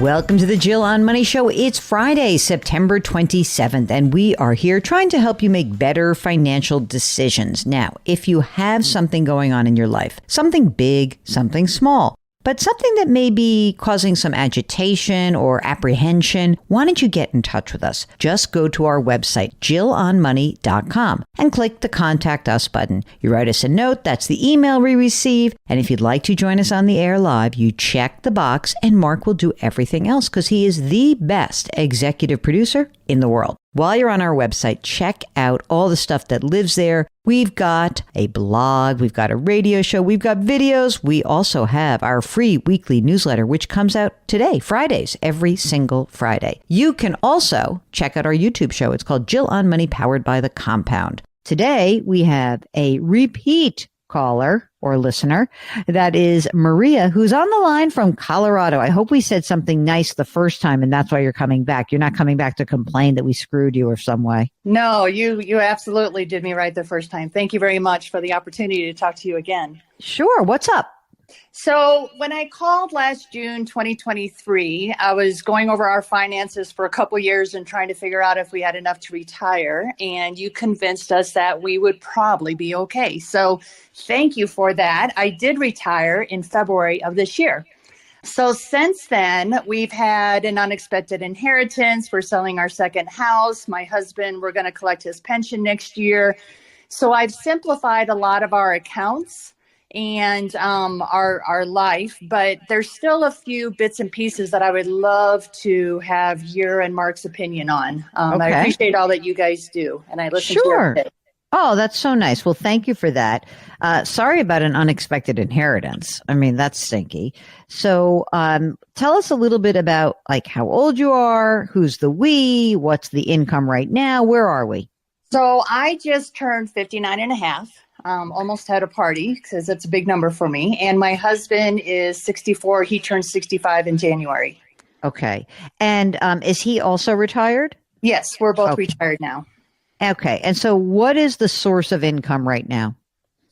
Welcome to the Jill on Money Show. It's Friday, September 27th, and we are here trying to help you make better financial decisions. Now, if you have something going on in your life, something big, something small, but something that may be causing some agitation or apprehension, why don't you get in touch with us? Just go to our website, jillonmoney.com, and click the Contact Us button. You write us a note, that's the email we receive, and if you'd like to join us on the air live, you check the box, and Mark will do everything else because he is the best executive producer in the world. While you're on our website, check out all the stuff that lives there. We've got a blog, we've got a radio show, we've got videos. We also have our free weekly newsletter, which comes out today, Fridays, every single Friday. You can also check out our YouTube show. It's called Jill on Money, powered by The Compound. Today, we have a repeat caller or listener. That is Maria, who's on the line from Colorado. I hope we said something nice the first time, and that's why you're coming back. You're not coming back to complain that we screwed you or some way. No, you absolutely did me right the first time. Thank you very much for the opportunity to talk to you again. Sure. What's up? So when I called last June 2023, I was going over our finances for a couple years and trying to figure out if we had enough to retire. And you convinced us that we would probably be okay. So thank you for that. I did retire in February of this year. So since then, we've had an unexpected inheritance. We're selling our second house. My husband, we're going to collect his pension next year. So I've simplified a lot of our accounts and our life, but there's still a few bits and pieces that I would love to have your and Mark's opinion on. Okay. I appreciate all that you guys do, and I listen to you every day. Oh, that's so nice. Well, thank you for that. Sorry about an unexpected inheritance. I mean, that's stinky. So tell us a little bit about like how old you are, who's the we, what's the income right now, where are we? So I just turned 59 and a half. Almost had a party because it's a big number for me. And my husband is 64. He turns 65 in January. Okay. And is he also retired? Yes, we're both retired now. Okay. And so what is the source of income right now?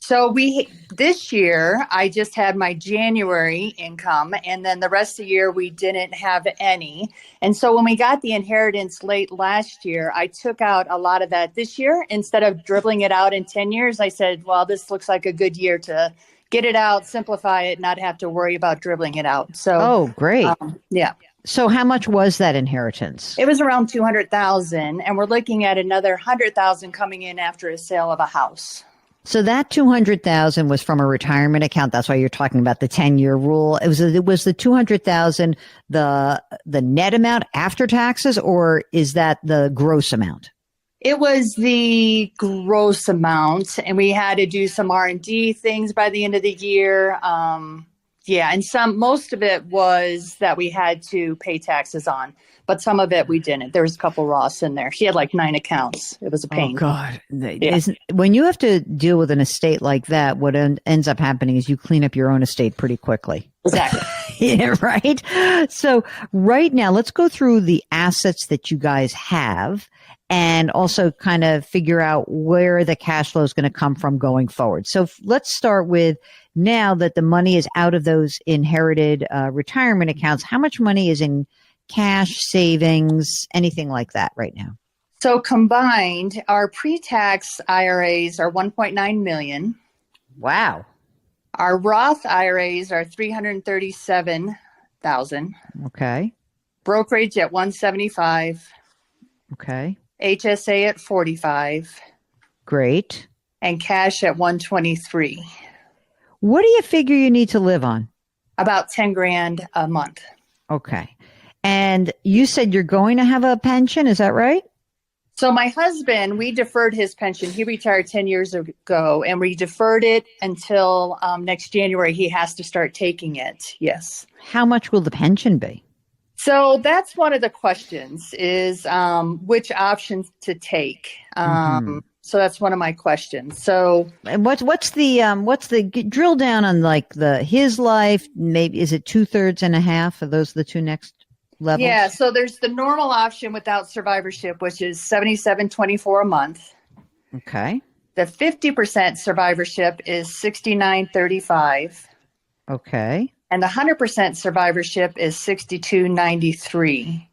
So this year, I just had my January income, and then the rest of the year, we didn't have any. And so when we got the inheritance late last year, I took out a lot of that this year. Instead of dribbling it out in 10 years, I said, well, this looks like a good year to get it out, simplify it, not have to worry about dribbling it out. So, oh, great. Yeah. So how much was that inheritance? It was around $200,000, and we're looking at another $100,000 coming in after a sale of a house. So that $200,000 was from a retirement account. That's why you're talking about the 10-year rule. It was the $200,000 the net amount after taxes, or is that the gross amount? It was the gross amount, and we had to do some R&D things by the end of the year. And most of it was that we had to pay taxes on, but some of it we didn't. There was a couple Roths in there. He had like 9 accounts. It was a pain. Oh, God. Yeah. When you have to deal with an estate like that, what ends up happening is you clean up your own estate pretty quickly. Exactly. Yeah, right? So right now, let's go through the assets that you guys have and also kind of figure out where the cash flow is going to come from going forward. So let's start with now that the money is out of those inherited retirement accounts, how much money is in cash, savings, anything like that right now? So combined, our pre-tax IRAs are $1.9 million. Wow. Our Roth IRAs are $337,000. Okay. Brokerage at $175,000. Okay. HSA at $45,000. Great. And cash at $123,000. What do you figure you need to live on? About $10,000 a month. Okay. And you said you're going to have a pension, is that right? So my husband, we deferred his pension. He retired 10 years ago, and we deferred it until next January. He has to start taking it. Yes. How much will the pension be? So that's one of the questions is which options to take. So that's one of my questions. So and what's the drill down on like his life? Maybe is it 2/3 and a half? Are those the two next levels? Yeah. So there's the normal option without survivorship, which is $77.24 a month. Okay. The 50% survivorship is $69.35. Okay. And the 100% survivorship is 62.93.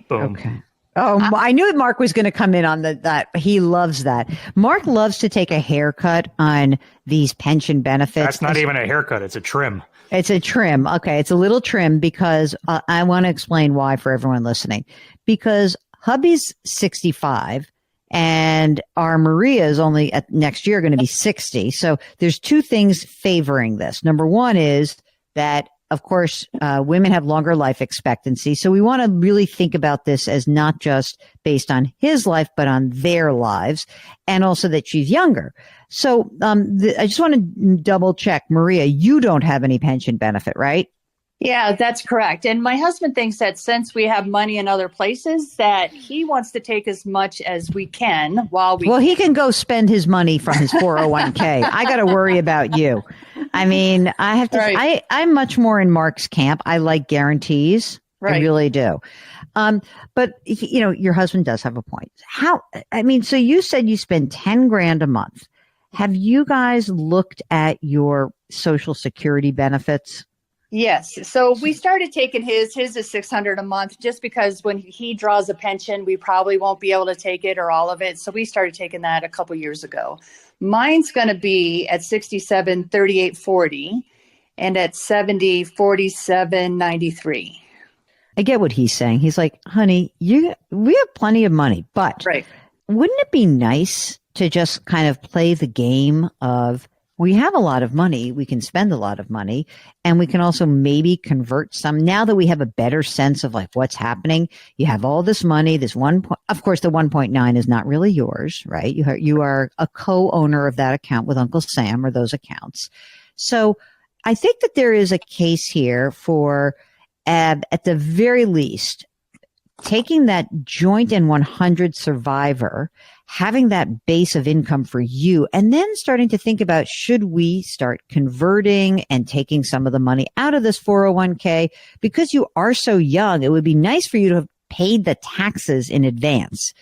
Boom. Okay. Oh, I knew Mark was going to come in on that. He loves that. Mark loves to take a haircut on these pension benefits. That's not even a haircut. It's a trim. It's a trim. Okay. It's a little trim because I want to explain why for everyone listening. Because hubby's 65 and our Maria is only next year going to be 60. So there's two things favoring this. Number one is that, of course, women have longer life expectancy. So we want to really think about this as not just based on his life, but on their lives, and also that she's younger. So I just want to double check. Maria, you don't have any pension benefit, right? Yeah, that's correct. And my husband thinks that since we have money in other places, that he wants to take as much as we can while we. Well, he can go spend his money from his 401k. I got to worry about you. I mean, I have to. Right. I'm much more in Mark's camp. I like guarantees. Right. I really do. But you know, your husband does have a point. So you said you spend 10 grand a month. Have you guys looked at your Social Security benefits? Yes. So we started taking his is $600 a month just because when he draws a pension, we probably won't be able to take it or all of it. So we started taking that a couple years ago. Mine's going to be at 67, 38.40 and at 70, 47.93. I get what he's saying. He's like, honey, we have plenty of money, but Right. wouldn't it be nice to just kind of play the game of, we have a lot of money, we can spend a lot of money, and we can also maybe convert some. Now that we have a better sense of like what's happening, you have all this money, of course, the 1.9 is not really yours, right? You are a co-owner of that account with Uncle Sam or those accounts. So I think that there is a case here for, at the very least, taking that joint and 100 survivor, having that base of income for you, and then starting to think about, should we start converting and taking some of the money out of this 401k? Because you are so young, it would be nice for you to have paid the taxes in advance.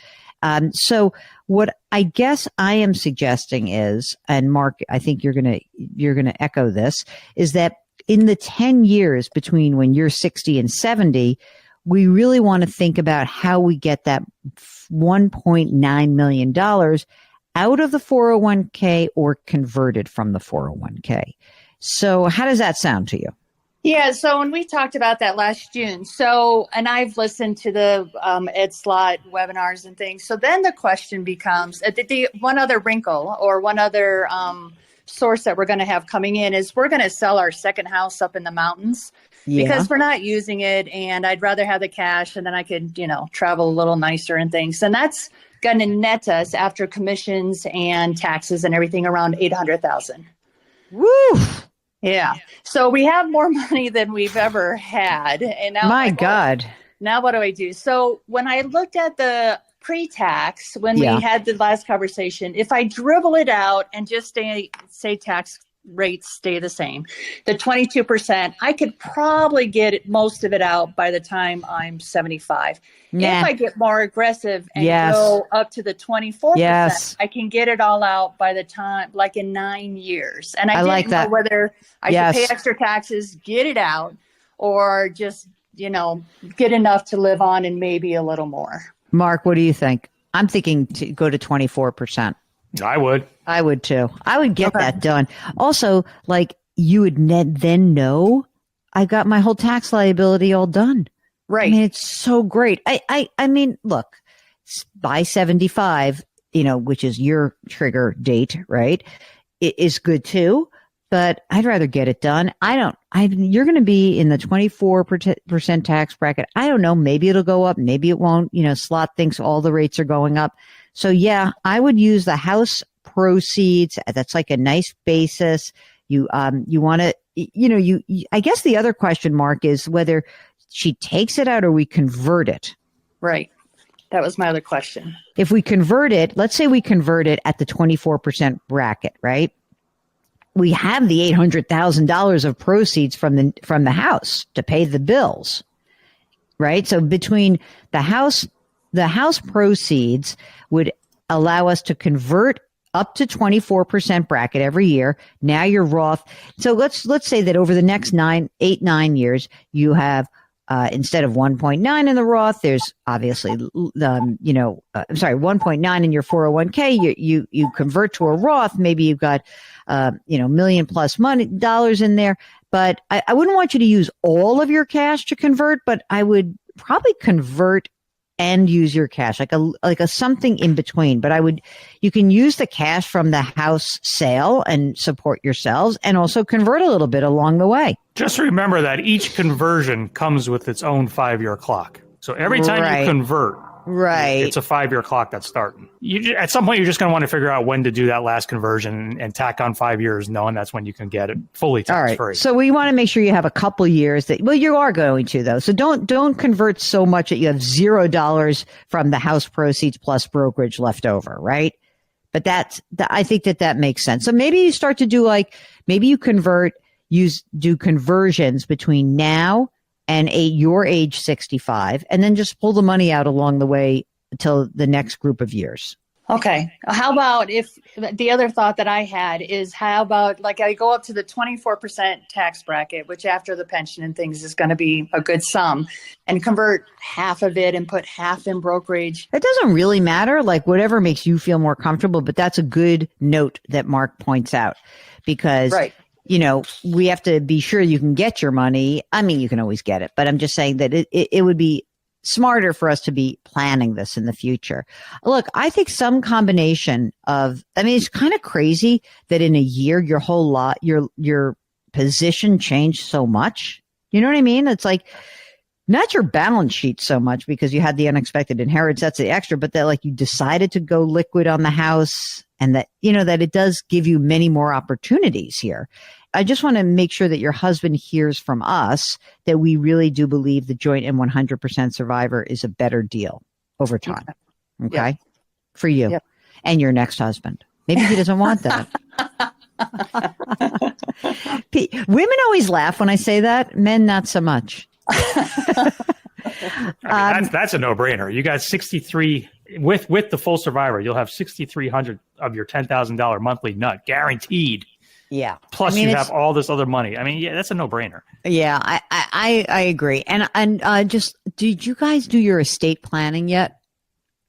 So what I guess I am suggesting is, and Mark, I think you're going to echo this, is that in the 10 years between when you're 60 and 70, we really want to think about how we get that $1.9 million out of the 401k or converted from the 401k. So how does that sound to you? Yeah. So when we talked about that last June, and I've listened to the Ed Slott webinars and things. So then the question becomes, the one other wrinkle or one other source that we're going to have coming in is we're going to sell our second house up in the mountains. Yeah. Because we're not using it, and I'd rather have the cash, and then I could, travel a little nicer and things. And that's going to net us after commissions and taxes and everything around $800,000. Woo! Yeah. So we have more money than we've ever had. And now, my God. Now what do I do? So when I looked at the pre-tax, when we had the last conversation, if I dribble it out and just say tax rates stay the same, the 22%, I could probably get most of it out by the time I'm 75. If I get more aggressive and go up to the 24%, I can get it all out by the time, like in 9 years. And I didn't know whether I should pay extra taxes, get it out, or just, get enough to live on and maybe a little more. Mark, what do you think? I'm thinking to go to 24%. I would too. I would get that done. Also, like, you would then know I got my whole tax liability all done. Right. I mean, it's so great. I mean, look, by 75, which is your trigger date, right? It is good too, but I'd rather get it done. You're going to be in the 24% tax bracket. I don't know. Maybe it'll go up. Maybe it won't. Slot thinks all the rates are going up. So yeah, I would use the house proceeds. That's like a nice basis. You want to, I guess the other question mark is whether she takes it out or we convert it. Right. That was my other question. If we convert it, let's say we convert it at the 24% bracket, right? We have the $800,000 of proceeds from the house to pay the bills, right? So between the house proceeds would allow us to convert up to 24% bracket every year. Now your Roth. So let's say that over the next 9 years, you have instead of 1.9 in the Roth, there's obviously, 1.9 in your 401k. You convert to a Roth. Maybe you've got, million plus dollars in there. But I wouldn't want you to use all of your cash to convert, but I would probably convert and use your cash, like a something in between. But you can use the cash from the house sale and support yourselves, and also convert a little bit along the way. Just remember that each conversion comes with its own 5-year clock. So every time you convert, it's a 5-year clock that's starting. At some point, you're just going to want to figure out when to do that last conversion and tack on 5 years, knowing that's when you can get it fully tax-free. Right. So we want to make sure you have a couple years you are going to, though. So don't convert so much that you have $0 from the house proceeds plus brokerage left over, right? But I think that makes sense. So maybe you start to do maybe you do conversions between now and your age 65, and then just pull the money out along the way until the next group of years. Okay. How about if the other thought that I had is how about I go up to the 24% tax bracket, which after the pension and things is going to be a good sum, and convert half of it and put half in brokerage. It doesn't really matter, whatever makes you feel more comfortable, but that's a good note that Mark points out because we have to be sure you can get your money. I mean, you can always get it, but I'm just saying that it would be smarter for us to be planning this in the future. Look, I think some combination it's kind of crazy that in a year, your position changed so much. You know what I mean? It's not your balance sheet so much because you had the unexpected inheritance, that's the extra, but that you decided to go liquid on the house and that, that it does give you many more opportunities here. I just want to make sure that your husband hears from us that we really do believe the joint and 100% survivor is a better deal over time. Okay. Yep. For you and your next husband. Maybe he doesn't want that. Women always laugh when I say that. Men, not so much. That's a no-brainer. You got 63 with the full survivor. You'll have $6,300 of your $10,000 monthly nut guaranteed. Yeah. Plus, you have all this other money. I mean, that's a no-brainer. Yeah, I agree. And just did you guys do your estate planning yet?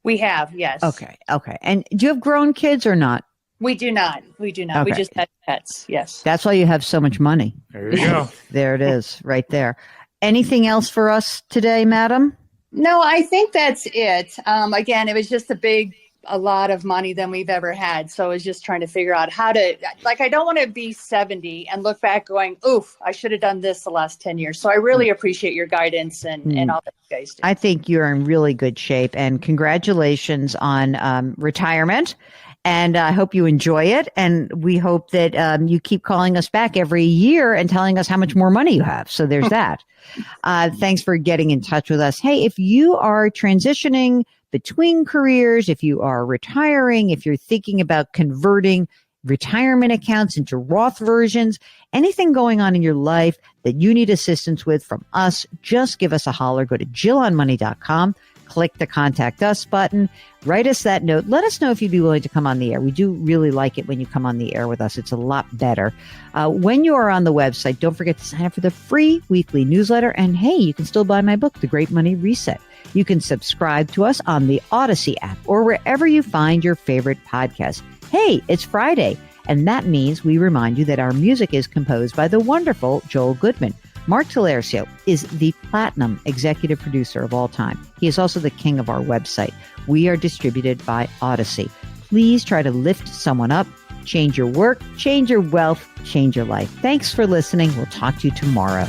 We have, yes. Okay. And do you have grown kids or not? We do not. Okay. We just had pets. Yes. That's why you have so much money. There you go. There it is, right there. Anything else for us today, madam? No, I think that's it. Again, it was just a lot of money than we've ever had. So I was just trying to figure out how to, I don't want to be 70 and look back going, oof, I should have done this the last 10 years. So I really appreciate your guidance and all that you guys do. I think you're in really good shape, and congratulations on retirement. And I hope you enjoy it. And we hope that you keep calling us back every year and telling us how much more money you have. So there's that. Thanks for getting in touch with us. Hey, if you are transitioning between careers, if you are retiring, if you're thinking about converting retirement accounts into Roth versions, anything going on in your life that you need assistance with from us, just give us a holler. Go to JillOnMoney.com. Click the Contact Us button. Write us that note. Let us know if you'd be willing to come on the air. We do really like it when you come on the air with us. It's a lot better. When you are on the website, don't forget to sign up for the free weekly newsletter. And hey, you can still buy my book, The Great Money Reset. You can subscribe to us on the Odyssey app or wherever you find your favorite podcast. Hey, it's Friday, and that means we remind you that our music is composed by the wonderful Joel Goodman. Mark Talercio is the platinum executive producer of all time. He is also the king of our website. We are distributed by Odyssey. Please try to lift someone up, change your work, change your wealth, change your life. Thanks for listening. We'll talk to you tomorrow.